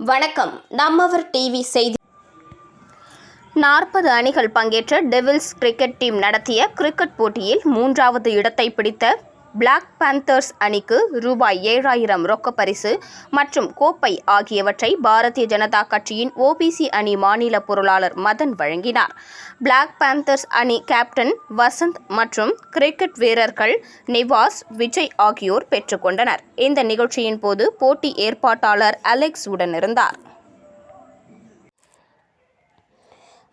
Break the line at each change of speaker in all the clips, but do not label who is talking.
வணக்கம். நம்மவர் டிவி செய்தி. 40 அணிகள் பங்கேற்ற டெவில்ஸ் கிரிக்கெட் டீம் நடத்திய கிரிக்கெட் போட்டியில் 3வது இடத்தை பிடித்த பிளாக் பாந்தர்ஸ் அணிக்கு ரூபாய் 7,000 ரொக்க பரிசு மற்றும் கோப்பை ஆகியவற்றை பாரதிய ஜனதா கட்சியின் OBC அணி மாநில பொருளாளர் மதன் வழங்கினார். பிளாக் பாந்தர்ஸ் அணி கேப்டன் வசந்த் மற்றும் கிரிக்கெட் வீரர்கள் நிவாஸ், விஜய் ஆகியோர் பெற்றுக்கொண்டனர். இந்த நிகழ்ச்சியின் போது போட்டி ஏற்பாட்டாளர் அலெக்ஸ் உடனிருந்தார்.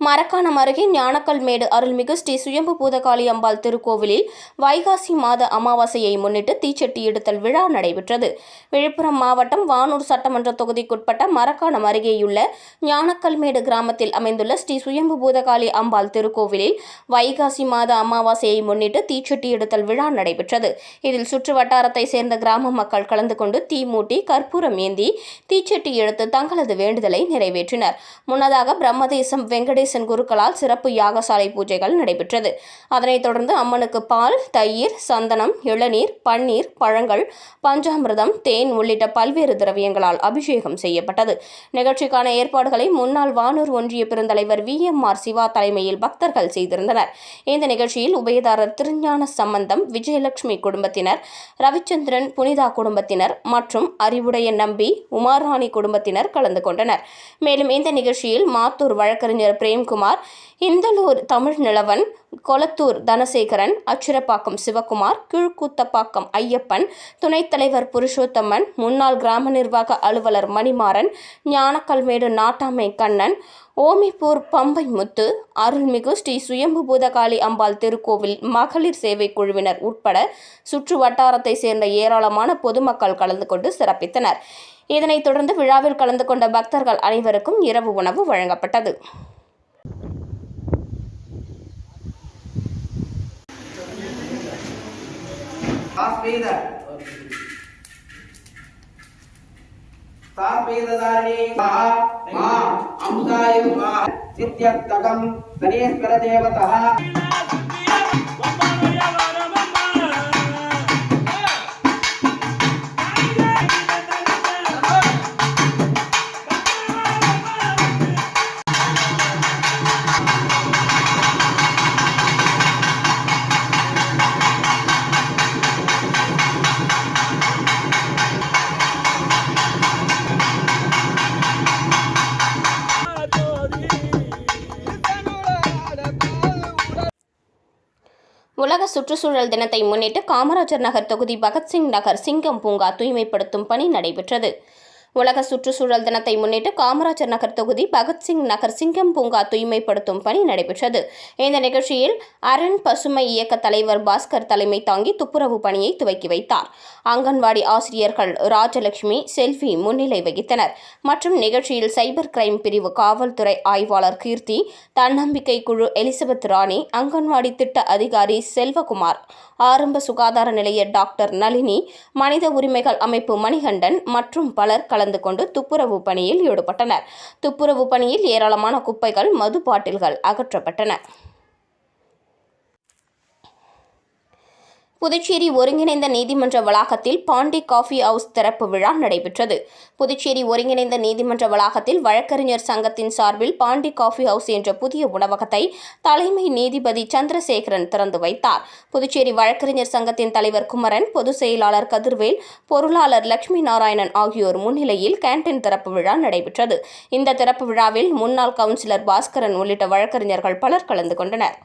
மரக்காணம் அருகே ஞானக்கல்மேடு அருள்மிகு ஸ்ரீ சுயம்பு பூதகாளி அம்பாள் திருக்கோவிலில் வைகாசி மாத அமாவாசையை முன்னிட்டு தீச்சட்டி எடுத்தல் விழா நடைபெற்றது. விழுப்புரம் மாவட்டம் வானூர் சட்டமன்ற தொகுதிக்குட்பட்ட மரக்காணம் அருகேயுள்ள ஞானக்கல்மேடு கிராமத்தில் அமைந்துள்ள ஸ்ரீ சுயம்பு பூதகாளி அம்பாள் திருக்கோவிலில் வைகாசி மாத அமாவாசையை முன்னிட்டு தீச்சட்டி எடுத்தல் விழா நடைபெற்றது. இதில் சுற்று வட்டாரத்தை சேர்ந்த கிராம மக்கள் கலந்து கொண்டு தீ மூட்டி கற்பூரம் ஏந்தி தீச்சட்டி எடுத்து தங்களது வேண்டுதலை நிறைவேற்றினர். முன்னதாக பிரம்மதேசம் வெங்கடேசன் குருக்களால் சிறப்பு யாகசாலை பூஜைகள் நடைபெற்றது. அதனைத் தொடர்ந்து அம்மனுக்கு பால், தயிர், சந்தனம், இளநீர், பன்னீர், பழங்கள், பஞ்சாமிர்தம், தேன் உள்ளிட்ட பல்வேறு திரவியங்களால் அபிஷேகம் செய்யப்பட்டது. நிகழ்ச்சிக்கான ஏற்பாடுகளை முன்னாள் வானூர் ஒன்றிய பெருந்தலைவர் VMR சிவா தலைமையில் பக்தர்கள் செய்திருந்தனர். இந்த நிகழ்ச்சியில் உபயதாரர் திருஞான சம்பந்தம், விஜயலட்சுமி குடும்பத்தினர், ரவிச்சந்திரன், புனிதா குடும்பத்தினர் மற்றும் அறிவுடைய நம்பி, உமாராணி குடும்பத்தினர் கலந்து கொண்டனர். மேலும் இந்த நிகழ்ச்சியில் மாத்தூர் வழக்கறிஞர் பிரேம்குமார், இந்தலூர் தமிழ் நிலவன், கொளத்தூர் தனசேகரன், அச்சிரப்பாக்கம் சிவகுமார், கீழ்கூத்தப்பாக்கம் ஐயப்பன், துணைத் தலைவர் புருஷோத்தமன், முன்னாள் கிராம நிர்வாக அலுவலர் மணிமாறன், ஞானக்கல்மேடு நாட்டாமை கண்ணன், ஓமிப்பூர் பம்பை முத்து, அருள்மிகு ஸ்ரீ சுயம்பு பூதகாளி அம்பாள் திருக்கோவில் மகளிர் சேவை குழுவினர் உட்பட சுற்று வட்டாரத்தை சேர்ந்த ஏராளமான பொதுமக்கள் கலந்து கொண்டு சிறப்பித்தனர். இதனைத் தொடர்ந்து விழாவில் கலந்து கொண்ட பக்தர்கள் அனைவருக்கும் இரவு உணவு வழங்கப்பட்டது. உலக சுற்றுச்சூழல் தினத்தை முன்னிட்டு காமராஜர் நகர் தொகுதி பகத்சிங் நகர் சிங்கம் பூங்கா தூய்மைப்படுத்தும் பணி நடைபெற்றது. உலக சுற்றுச்சூழல் தினத்தை முன்னிட்டு காமராஜர் நகர் தொகுதி பகத்சிங் நகர் சிங்கம் பூங்கா தூய்மைப்படுத்தும் பணி நடைபெற்றது. இந்த நிகழ்ச்சியில் அரண் பசுமை இயக்க தலைவர் பாஸ்கர் தலைமை தாங்கி துப்புரவு பணியை துவக்கி வைத்தார். அங்கன்வாடி ஆசிரியர்கள் ராஜலட்சுமி, செல்வி முன்னிலை வகித்தனர். மற்றும் நிகழ்ச்சியில் சைபர் கிரைம் பிரிவு காவல்துறை ஆய்வாளர் கீர்த்தி, தன்னம்பிக்கை குழு எலிசபெத் ராணி, அங்கன்வாடி திட்ட அதிகாரி செல்வகுமார், ஆரம்ப சுகாதார நிலைய டாக்டர் நளினி, மனித உரிமைகள் அமைப்பு மணிகண்டன் மற்றும் பலர் கலந்து கொண்டு துப்புரவு பணியில் ஈடுபட்டனர். துப்புரவு பணியில் ஏராளமான குப்பைகள், மது பாட்டில்கள் அகற்றப்பட்டன. புதுச்சேரி ஒருங்கிணைந்த நீதிமன்ற வளாகத்தில் பாண்டி காஃபி ஹவுஸ் திறப்பு விழா நடைபெற்றது. புதுச்சேரி ஒருங்கிணைந்த நீதிமன்ற வளாகத்தில் வழக்கறிஞர் சங்கத்தின் சார்பில் பாண்டி காஃபி ஹவுஸ் என்ற புதிய உணவகத்தை தலைமை நீதிபதி சந்திரசேகரன் திறந்து வைத்தார். புதுச்சேரி வழக்கறிஞர் சங்கத்தின் தலைவர் குமரன், பொதுச் செயலாளர் கதிர்வேல், பொருளாளர் லட்சுமி நாராயணன் ஆகியோர் முன்னிலையில் கேண்டீன் திறப்பு விழா நடைபெற்றது. இந்த திறப்பு விழாவில் முன்னாள் கவுன்சிலர் பாஸ்கரன் உள்ளிட்ட வழக்கறிஞர்கள் பலர் கலந்து கொண்டனர்.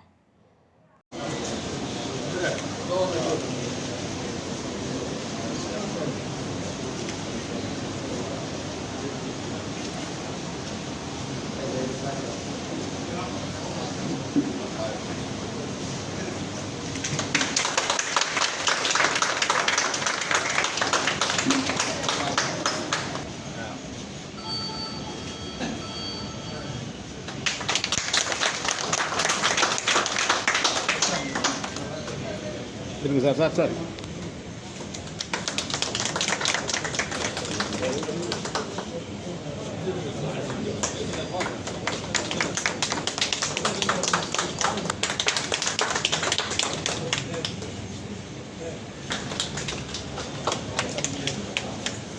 Sir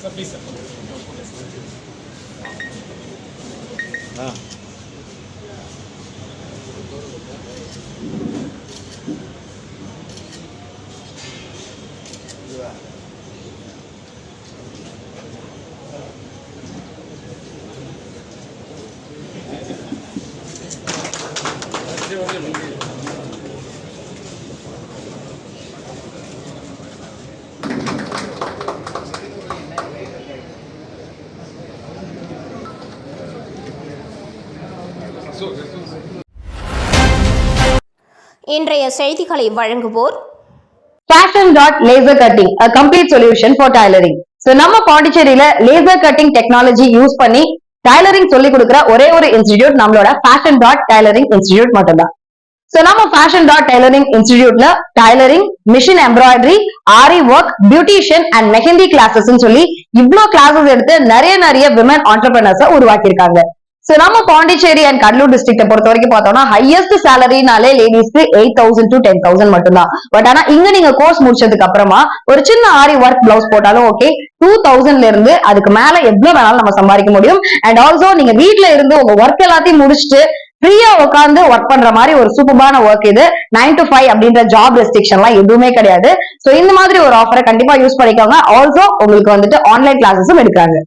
Sir, please, sir.
ஆ
இன்றைய செய்திகளை வழங்குவோர்
Fashion.laser cutting, a complete solution for tailoring. So நம்ம பாண்டிச்சேரியில லேசர் கட்டிங் டெக்னாலஜி யூஸ் பண்ணி டைலரிங் சொல்லி கொடுக்குற ஒரே ஒரு இன்ஸ்டிடியூட் நம்மளோட Fashion.tailoring இன்ஸ்டிடியூட் மட்டும்தான். சோ நம்ம Fashion.tailoring இன்ஸ்டிடியூட்ல tailoring, machine embroidery, aari work, beautician and mehndi classes சொல்லி இவ்ளோ கிளாஸஸ் எடுத்து நிறைய விமன் ஆண்டர்பிரினர்ஸ் உருவாக்கியிருக்காங்க. சோ நம்ம பாண்டிச்சேரி அண்ட் கடலூர் டிஸ்ட்ரிக்ட பொறுத்த வரைக்கும் பார்த்தோம்னா ஹையஸ்ட் சேலரினாலே லேடிஸ்க்கு 8,000 to 10,000 மட்டும்தான். பட் ஆனா இங்க நீங்க கோர்ஸ் முடிச்சதுக்கு அப்புறமா ஒரு சின்ன ஆரி ஒர்க் பிளவுஸ் போட்டாலும் ஓகே 2,000ல இருந்து அதுக்கு மேல எவ்வளவு வேணாலும் நம்ம சம்பாதிக்க முடியும். அண்ட் ஆல்சோ நீங்க வீட்ல இருந்து உங்க ஒர்க் எல்லாத்தையும் முடிச்சுட்டு ஃப்ரீயா உட்காந்து ஒர்க் பண்ற மாதிரி ஒரு சூப்பரான ஒர்க் இது. 9 to 5 அப்படின்ற ஜாப் ரெஸ்ட்ரிக்ஷன்லாம் எதுவுமே கிடையாது. சோ இந்த மாதிரி ஒரு ஆஃபரை கண்டிப்பா யூஸ் பண்ணிக்கோங்க. ஆல்சோ உங்களுக்கு வந்துட்டு ஆன்லைன் கிளாஸஸும் எடுக்காங்க.